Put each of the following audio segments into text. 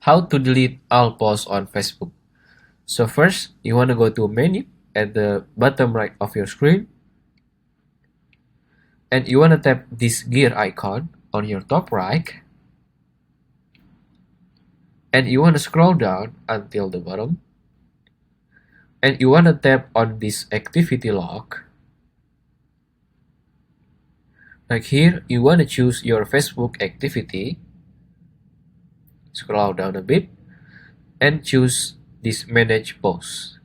How to delete all posts on Facebook. So first, you want to go to menu at the bottom right of your screen, and you want to tap this gear icon on your top right, and you want to scroll down until the bottom, and you want to tap on this activity log. Like here, you want to choose your Facebook activity, scroll down a bit, and choose this manage posts.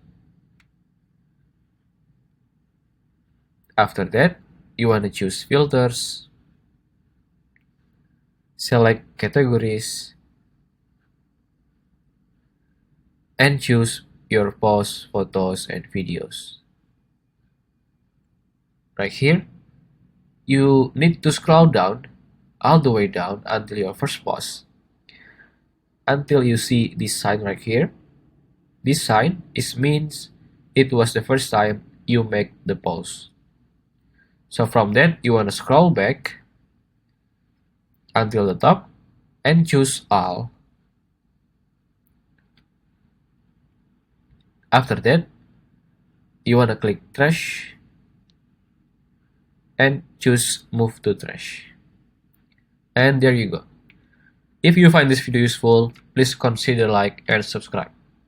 After that, you want to choose filters, select categories, and choose your posts, photos, and videos. Right here, you need to scroll down all the way down until your first post, until you see this sign right here. This sign means it was the first time you make the post. So from that, you want to scroll back until the top and choose all. After that, you want to click trash and choose move to trash. And there you go. If you find this video useful, please consider like and subscribe.